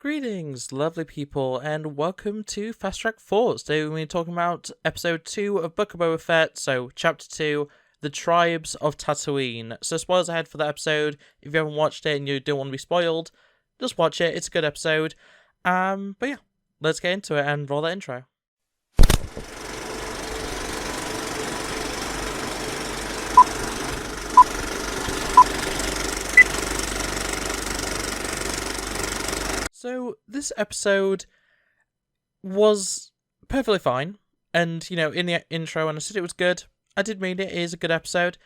Greetings, lovely people, and welcome to Fast Track Thoughts. Today we're going to be talking about Episode 2 of Book of Boba Fett, so Chapter 2, The Tribes of Tatooine. So spoilers ahead for that episode. If you haven't watched it and you don't want to be spoiled, just watch it, it's a good episode. But yeah, let's get into it and roll that intro. So, this episode was perfectly fine, and, in the intro, when I said it was good, I did mean it is a good episode.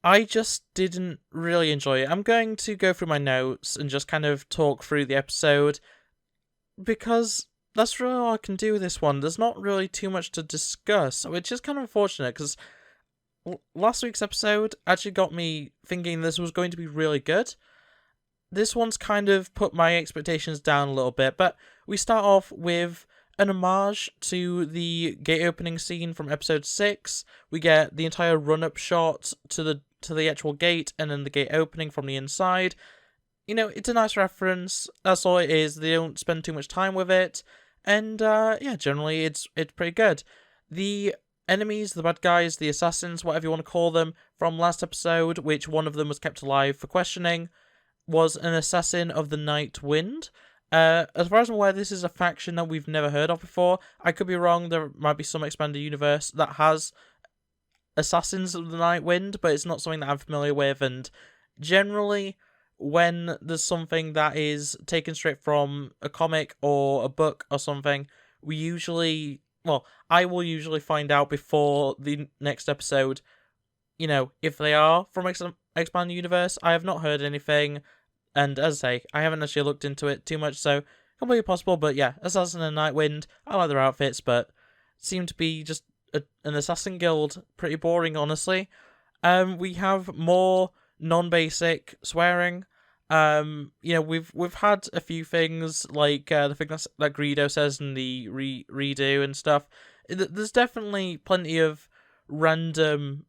I just didn't really enjoy it. I'm going to go through my notes and just kind of talk through the episode, because that's really all I can do with this one. There's not really too much to discuss, which is kind of unfortunate, because last week's episode actually got me thinking this was going to be really good. This one's kind of put my expectations down a little bit, but we start off with an homage to the gate opening scene from episode 6. We get the entire run-up shot to the actual gate, and then the gate opening from the inside. It's a nice reference, that's all it is. They don't spend too much time with it, and generally it's pretty good. The enemies, the bad guys, the assassins, whatever you want to call them, from last episode, which one of them was kept alive for questioning, was an assassin of the Night Wind. As far as I'm aware, this is a faction that we've never heard of before. I could be wrong, there might be some expanded universe that has assassins of the Night Wind, but it's not something that I'm familiar with, and generally, when there's something that is taken straight from a comic or a book or something, I will usually find out before the next episode, if they are from expanded universe. I have not heard anything, and as I say, I haven't actually looked into it too much, so completely possible. But yeah, Assassin and Nightwind, I like their outfits, but seem to be just an assassin guild. Pretty boring, honestly. We have more non-basic swearing. We've had a few things like the thing that Greedo says in the redo and stuff. There's definitely plenty of random,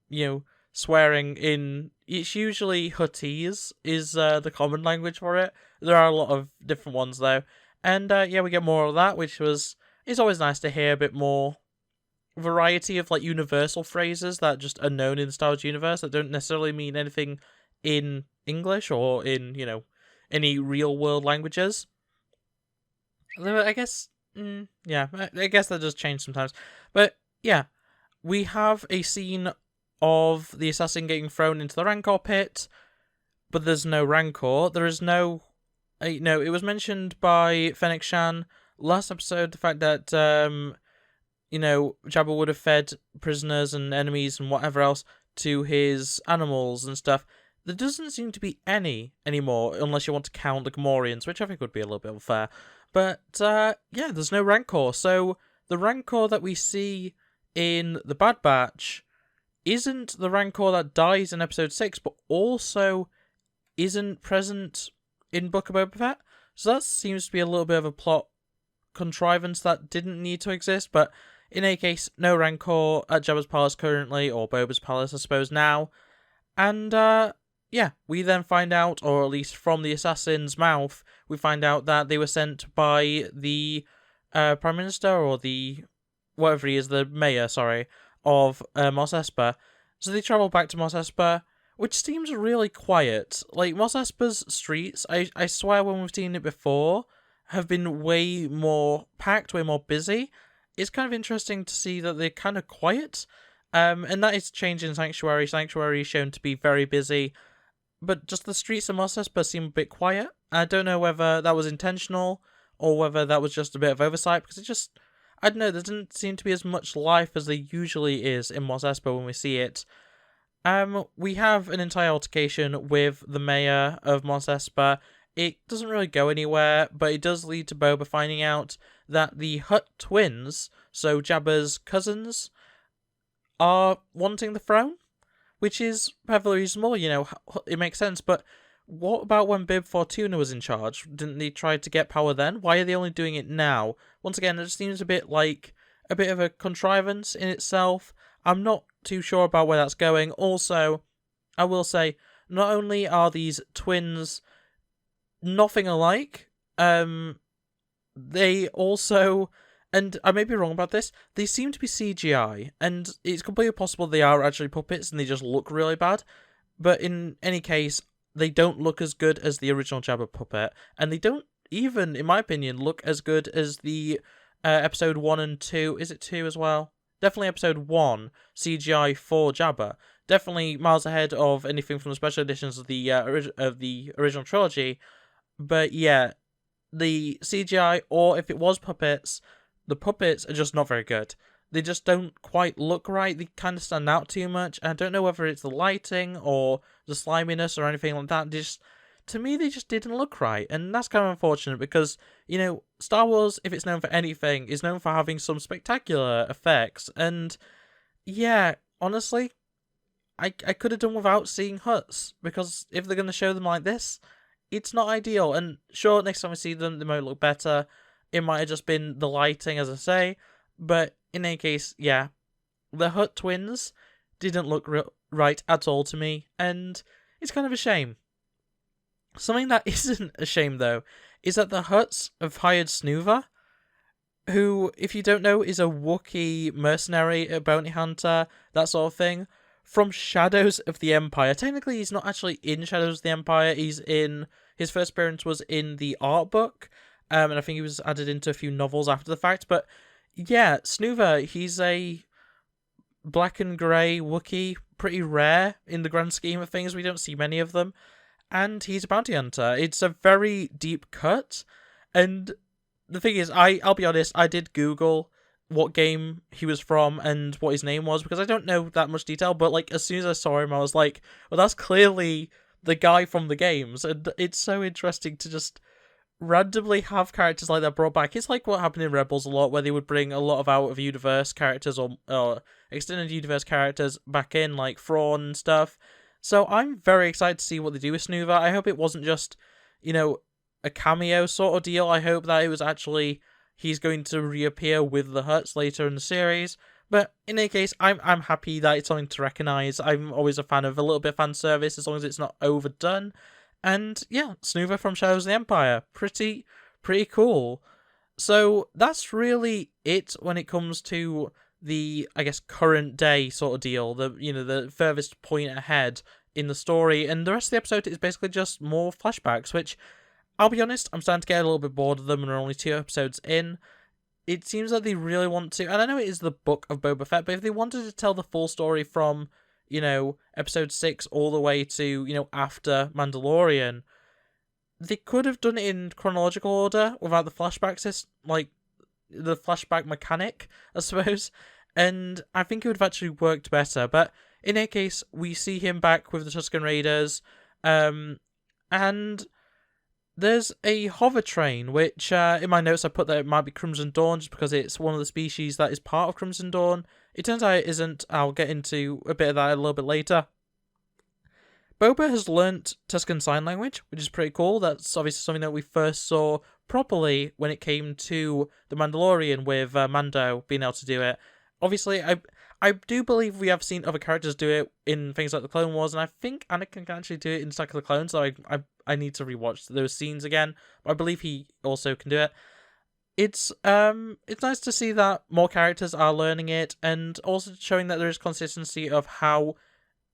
swearing in. It's usually Huttese is the common language for it. There are a lot of different ones though, and we get more of that, it's always nice to hear a bit more variety of like universal phrases that just are known in the Star Wars universe that don't necessarily mean anything in English or in any real world languages. I guess, I guess that does change sometimes, but yeah, we have a scene of the assassin getting thrown into the Rancor pit, but there's no Rancor. There is no... it was mentioned by Fennec Shan last episode, the fact that, Jabba would have fed prisoners and enemies and whatever else to his animals and stuff. There doesn't seem to be any anymore, unless you want to count the Gamorreans, which I think would be a little bit unfair. But, there's no Rancor. So, the Rancor that we see in the Bad Batch isn't the Rancor that dies in episode 6, but also isn't present in Book of Boba Fett. So that seems to be a little bit of a plot contrivance that didn't need to exist, but in any case, no Rancor at Jabba's palace currently, or Boba's palace, I suppose, now. And, we then find out, or at least from the assassin's mouth, we find out that they were sent by the Prime Minister, or the mayor, of Mos Espa. So they travel back to Mos Espa, which seems really quiet. Like, Mos Espa's streets, I swear when we've seen it before, have been way more packed, way more busy. It's kind of interesting to see that they're kind of quiet. And that is changed in Sanctuary. Sanctuary is shown to be very busy, but just the streets of Mos Espa seem a bit quiet. I don't know whether that was intentional, or whether that was just a bit of oversight, because I don't know, there doesn't seem to be as much life as there usually is in Mos Espa when we see it. We have an entire altercation with the mayor of Mos Espa. It doesn't really go anywhere, but it does lead to Boba finding out that the Hutt twins, so Jabba's cousins, are wanting the throne, which is perfectly reasonable, it makes sense, but what about when Bib Fortuna was in charge? Didn't they try to get power then? Why are they only doing it now? Once again, it just seems a bit like a bit of a contrivance in itself. I'm not too sure about where that's going. Also, I will say, not only are these twins nothing alike, They also, and I may be wrong about this, they seem to be CGI, and it's completely possible they are actually puppets and they just look really bad. But in any case, they don't look as good as the original Jabba puppet, and they don't even, in my opinion, look as good as the episode 1 and 2. Is it 2 as well? Definitely episode 1 CGI for Jabba. Definitely miles ahead of anything from the special editions of the original trilogy. But yeah, the CGI, or if it was puppets, the puppets are just not very good. They just don't quite look right. They kind of stand out too much. I don't know whether it's the lighting or the sliminess or anything like that. To me, they just didn't look right. And that's kind of unfortunate because, Star Wars, if it's known for anything, is known for having some spectacular effects. And yeah, honestly, I could have done without seeing huts, because if they're going to show them like this, it's not ideal. And sure, next time we see them, they might look better. It might have just been the lighting, as I say. But in any case, yeah, the Hutt twins didn't look right at all to me, and it's kind of a shame. Something that isn't a shame, though, is that the Hutts have hired Snuva, who, if you don't know, is a Wookiee mercenary, a bounty hunter, that sort of thing, from Shadows of the Empire. Technically, he's not actually in Shadows of the Empire. His first appearance was in the art book, and I think he was added into a few novels after the fact. But yeah, Snuva, he's a black and grey Wookiee, pretty rare in the grand scheme of things. We don't see many of them. And he's a bounty hunter. It's a very deep cut. And the thing is, I'll be honest, I did Google what game he was from and what his name was, because I don't know that much detail, but as soon as I saw him, I was like, well, that's clearly the guy from the games. And it's so interesting to just randomly have characters like that brought back. It's like what happened in Rebels a lot, where they would bring a lot of out-of-universe characters or extended universe characters back in, like Thrawn and stuff. So I'm very excited to see what they do with Snuva. I hope it wasn't just, a cameo sort of deal. I hope that it was actually he's going to reappear with the Hutts later in the series. But in any case, I'm happy that it's something to recognise. I'm always a fan of a little bit of fan service, as long as it's not overdone. And yeah, Snuva from Shadows of the Empire. Pretty cool. So that's really it when it comes to the, I guess, current day sort of deal. The furthest point ahead in the story. And the rest of the episode is basically just more flashbacks, which, I'll be honest, I'm starting to get a little bit bored of them, and we're only 2 episodes in. It seems like they really want to, and I know it is the book of Boba Fett, but if they wanted to tell the full story from, episode 6 all the way to, after Mandalorian, they could have done it in chronological order without the flashbacks, the flashback mechanic, I suppose, and I think it would have actually worked better. But in any case, we see him back with the Tusken Raiders, and there's a hover train, which in my notes I put that it might be Crimson Dawn, just because it's one of the species that is part of Crimson Dawn. It turns out it isn't. I'll get into a bit of that a little bit later. Boba has learnt Tusken Sign Language, which is pretty cool. That's obviously something that we first saw properly when it came to The Mandalorian, with Mando being able to do it. Obviously, I do believe we have seen other characters do it in things like the Clone Wars, and I think Anakin can actually do it in Attack of the Clones, so I need to rewatch those scenes again. But I believe he also can do it. It's nice to see that more characters are learning it, and also showing that there is consistency of how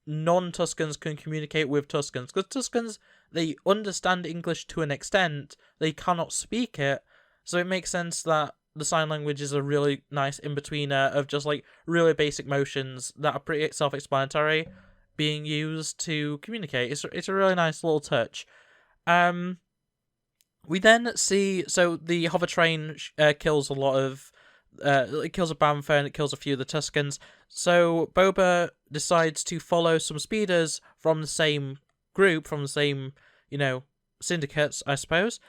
non-Tuskens can communicate with Tuskens. Because Tuskens, they understand English to an extent, they cannot speak it, so it makes sense that the sign language is a really nice in-betweener of just really basic motions that are pretty self-explanatory being used to communicate. It's a really nice little touch. We then see, so the hover train kills a lot of, it kills a Bantha and it kills a few of the Tuskens. So Boba decides to follow some speeders from the same group, from the same, syndicates, I suppose,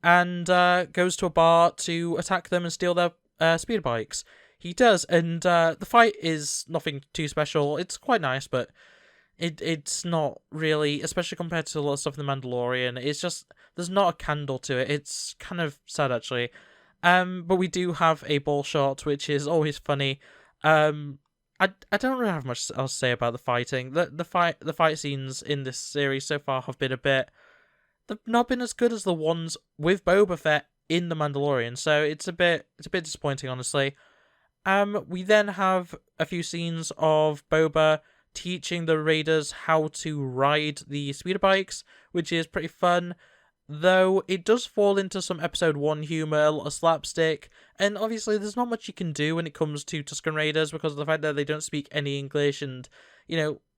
and goes to a bar to attack them and steal their speeder bikes. He does, and the fight is nothing too special. It's quite nice, but it's not really, especially compared to a lot of stuff in The Mandalorian. It's just, there's not a candle to it. It's kind of sad, actually. But we do have a ball shot, which is always funny. I don't really have much else to say about the fighting. The fight scenes in this series so far have been a bit they've not been as good as the ones with Boba Fett in The Mandalorian, so it's a bit disappointing, honestly. We then have a few scenes of Boba teaching the raiders how to ride the speeder bikes, which is pretty fun. Though it does fall into some episode 1 humour, a lot of slapstick, and obviously there's not much you can do when it comes to Tusken Raiders because of the fact that they don't speak any English, and,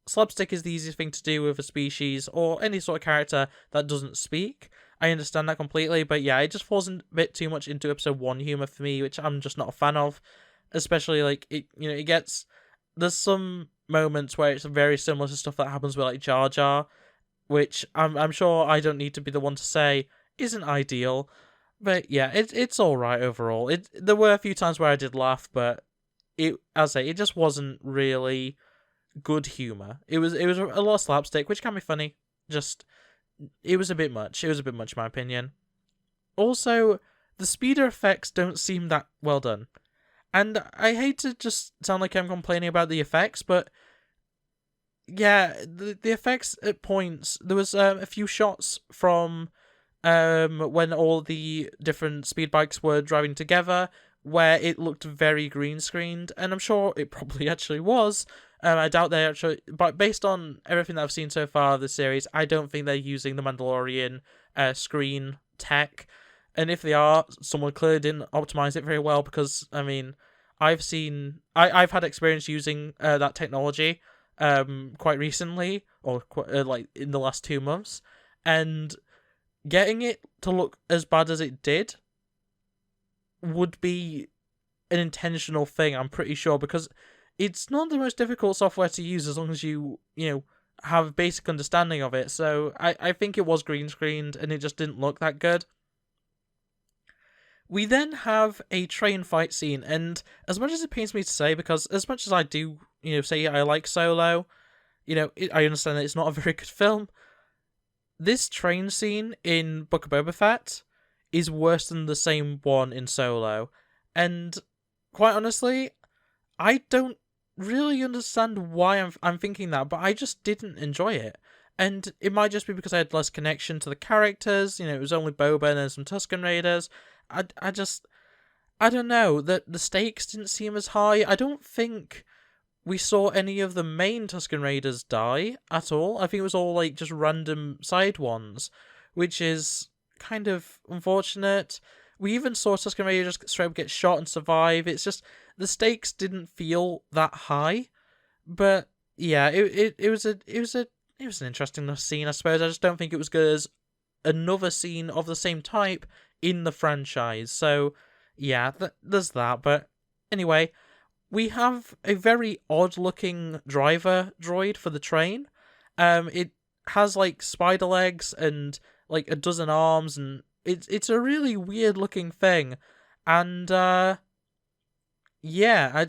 slapstick is the easiest thing to do with a species or any sort of character that doesn't speak. I understand that completely, but yeah, it just falls a bit too much into episode 1 humour for me, which I'm just not a fan of. Especially, it gets... There's some moments where it's very similar to stuff that happens with, like, Jar Jar, which I'm sure I don't need to be the one to say isn't ideal. But yeah, it's alright overall. There were a few times where I did laugh, but as I say, it just wasn't really good humour. It was a lot of slapstick, which can be funny. Just, it was a bit much. It was a bit much in my opinion. Also, the speeder effects don't seem that well done. And I hate to just sound like I'm complaining about the effects, but yeah, the effects at points, there was a few shots from when all the different speed bikes were driving together where it looked very green screened, and I'm sure it probably actually was. I doubt they actually, but based on everything that I've seen so far of the series, I don't think they're using the Mandalorian screen tech. And if they are, someone clearly didn't optimize it very well, because I've had experience using that technology quite recently, or like in the last 2 months, and getting it to look as bad as it did would be an intentional thing, I'm pretty sure, because it's not the most difficult software to use as long as you have a basic understanding of it. So I think it was green screened and it just didn't look that good. We then have a train fight scene, and as much as it pains me to say, because as much as I do, say I like Solo, I understand that it's not a very good film, this train scene in Book of Boba Fett is worse than the same one in Solo. And quite honestly, I don't really understand why I'm thinking that, but I just didn't enjoy it. And it might just be because I had less connection to the characters, it was only Boba and then some Tusken Raiders. I don't know, the stakes didn't seem as high. I don't think we saw any of the main Tusken Raiders die at all. I think it was all like just random side ones, which is kind of unfortunate. We even saw Tusken Raider just straight up get shot and survive. It's just, the stakes didn't feel that high. But yeah, it was an interesting enough scene, I suppose. I just don't think it was good as another scene of the same type in the franchise. So yeah, there's that. But anyway, we have a very odd-looking driver droid for the train. It has like spider legs and like a dozen arms, and it's a really weird-looking thing. And yeah,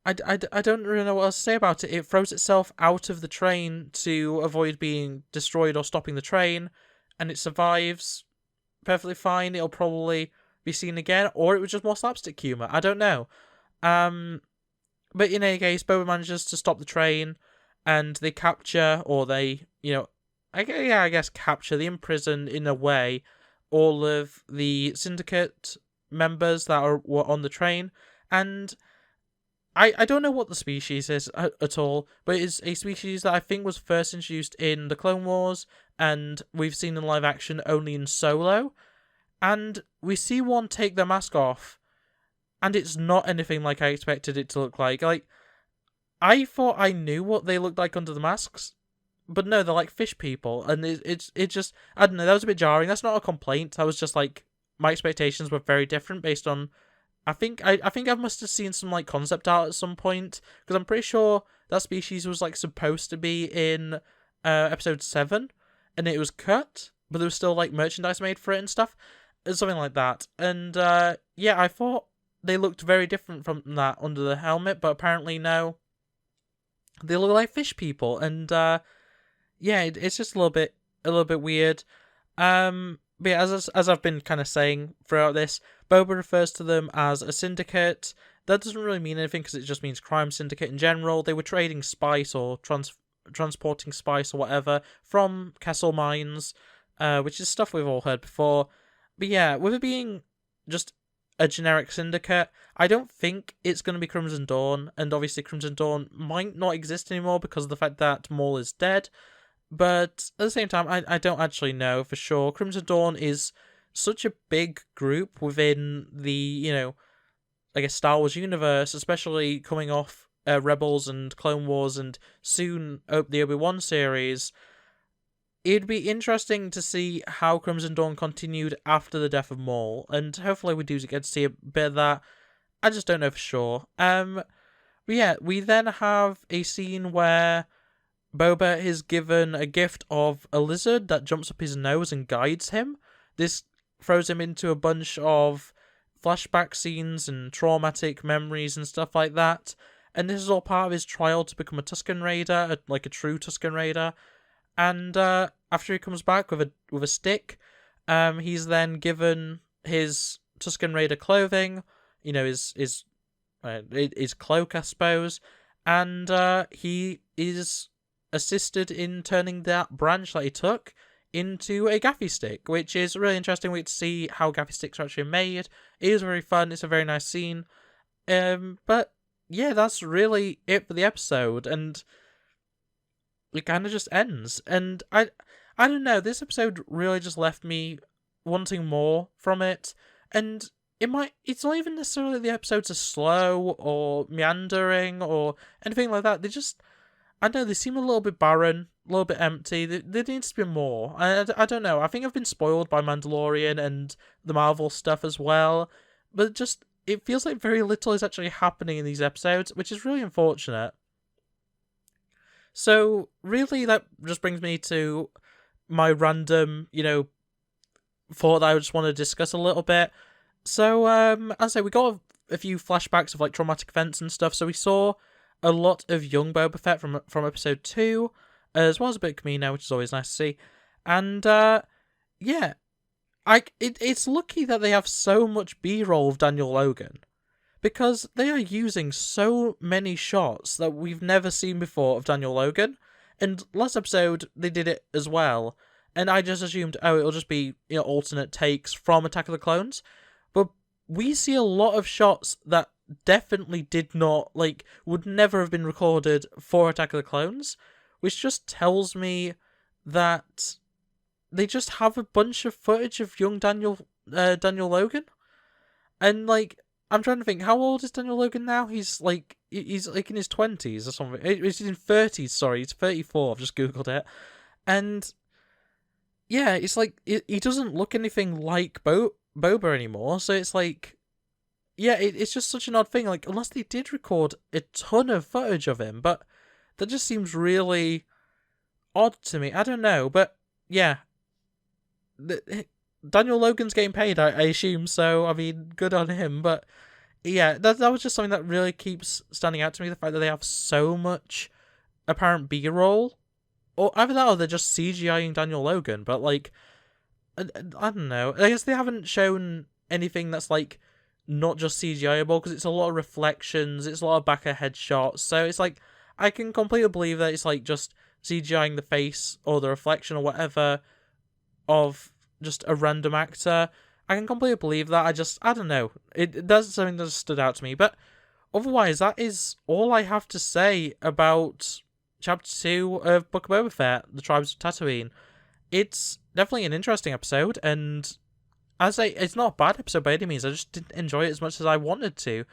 I don't really know what else to say about it. It throws itself out of the train to avoid being destroyed or stopping the train, and it survives perfectly fine. It'll probably be seen again, or it was just more slapstick humor. I don't know. But in any case, Boba manages to stop the train, and they capture, or they, I guess capture, they imprison in a way all of the syndicate members that were on the train, and I don't know what the species is at all, but it's a species that I think was first introduced in the Clone Wars, and we've seen in live action only in Solo, and we see one take their mask off, and it's not anything like I expected it to look like. Like, I thought I knew what they looked like under the masks, but no, they're like fish people, and it just, I don't know, that was a bit jarring. That's not a complaint. I was just like, my expectations were very different based on, I think I must have seen some like concept art at some point, because I'm pretty sure that species was like supposed to be in episode 7, and it was cut, but there was still like merchandise made for it and stuff, something like that. And yeah, I thought they looked very different from that under the helmet, but apparently no. They look like fish people, and yeah, it's just a little bit weird. But yeah, as I've been kind of saying throughout this, Boba refers to them as a syndicate. That doesn't really mean anything because it just means crime syndicate in general. They were trading spice or transporting spice or whatever from Kessel mines, which is stuff we've all heard before. But yeah, with it being just a generic syndicate, I don't think it's going to be Crimson Dawn, and obviously Crimson Dawn might not exist anymore because of the fact that Maul is dead, but at the same time, I don't actually know for sure. Crimson Dawn is such a big group within the, I guess, Star Wars universe, especially coming off Rebels and Clone Wars and soon the Obi-Wan series. It'd be interesting to see how Crimson Dawn continued after the death of Maul, and hopefully we do get to see a bit of that. I just don't know for sure. But yeah, we then have a scene where Boba is given a gift of a lizard that jumps up his nose and guides him. This throws him into a bunch of flashback scenes and traumatic memories and stuff like that. And this is all part of his trial to become a Tusken Raider, like a true Tusken Raider. And after he comes back with a stick, he's then given his Tusken Raider clothing, his cloak, I suppose, and he is assisted in turning that branch that he took into a gaffy stick, which is a really interesting way to see how gaffy sticks are actually made. It is very fun. It's a very nice scene. But yeah, that's really it for the episode, and it kind of just ends. And I don't know, this episode really just left me wanting more from it, and it's not even necessarily the episodes are slow or meandering or anything like that. I don't know, they seem a little bit barren, a little bit empty. There needs to be more. I don't know, I think I've been spoiled by Mandalorian and the Marvel stuff as well, but it feels like very little is actually happening in these episodes, which is really unfortunate. So, really, that just brings me to my random, thought that I just want to discuss a little bit. So, as I say, we got a few flashbacks of, like, traumatic events and stuff. So we saw a lot of young Boba Fett from episode 2, as well as a bit of Kamino, which is always nice to see. And, yeah, it's lucky that they have so much B-roll of Daniel Logan, because they are using so many shots that we've never seen before of Daniel Logan. And last episode, they did it as well. And I just assumed, it'll just be, alternate takes from Attack of the Clones. But we see a lot of shots that definitely did not, would never have been recorded for Attack of the Clones. Which just tells me that they just have a bunch of footage of young Daniel Logan. And, I'm trying to think, how old is Daniel Logan now? He's in his 20s or something. He's in 30s, sorry. He's 34, I've just Googled it. And, yeah, it's he doesn't look anything like Boba anymore. So it's it's just such an odd thing. Unless they did record a ton of footage of him, but that just seems really odd to me. I don't know, but, yeah. Daniel Logan's getting paid, I assume, so, I mean, good on him, but, yeah, that was just something that really keeps standing out to me, the fact that they have so much apparent B-roll, or either that or they're just CGIing Daniel Logan, but, I don't know, I guess they haven't shown anything that's, not just CGIable, because it's a lot of reflections, it's a lot of back-of-head shots, so it's I can completely believe that it's, just CGIing the face, or the reflection, or whatever, of just a random actor. I can completely believe that. I don't know. That's something that stood out to me. But otherwise, that is all I have to say about Chapter 2 of Book of Boba Fett, The Tribes of Tatooine. It's definitely an interesting episode, and as I say, it's not a bad episode by any means. I just didn't enjoy it as much as I wanted to,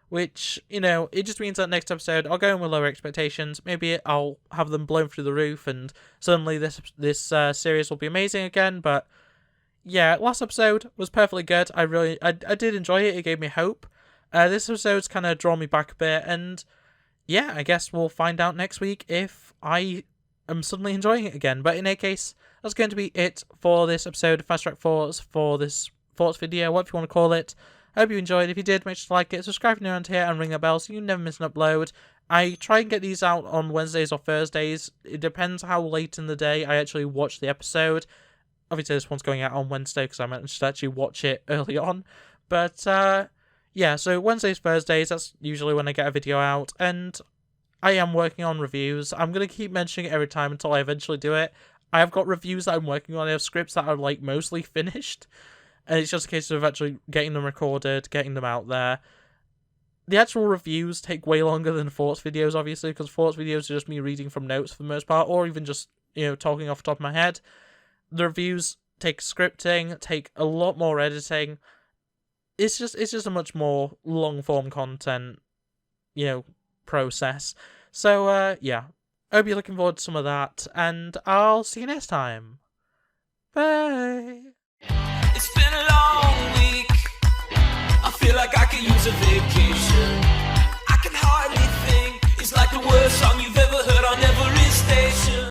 which, it just means that next episode I'll go in with lower expectations. Maybe I'll have them blown through the roof, and suddenly this series will be amazing again, but yeah, last episode was perfectly good. I did enjoy it. It gave me hope. This episode's kind of drawn me back a bit, and yeah, I guess we'll find out next week if I am suddenly enjoying it again. But in any case, that's going to be it for this episode of Fast Track Thoughts, for this thoughts video, whatever you want to call it. I hope you enjoyed. If you did, make sure to like it, subscribe if you're around here, and ring the bell so you never miss an upload. I try and get these out on Wednesdays or Thursdays. It depends how late in the day I actually watch the episode. Obviously, this one's going out on Wednesday because I managed to actually watch it early on. But, yeah, so Wednesdays, Thursdays, that's usually when I get a video out. And I am working on reviews. I'm going to keep mentioning it every time until I eventually do it. I have got reviews that I'm working on. I have scripts that are like mostly finished, and it's just a case of actually getting them recorded, getting them out there. The actual reviews take way longer than thoughts videos, obviously, because thoughts videos are just me reading from notes for the most part, or even just, talking off the top of my head. The reviews take scripting, take a lot more editing. It's just a much more long-form content, process. So, yeah. I hope you're looking forward to some of that, and I'll see you next time. Bye! It's been a long week. I feel like I could use a vacation.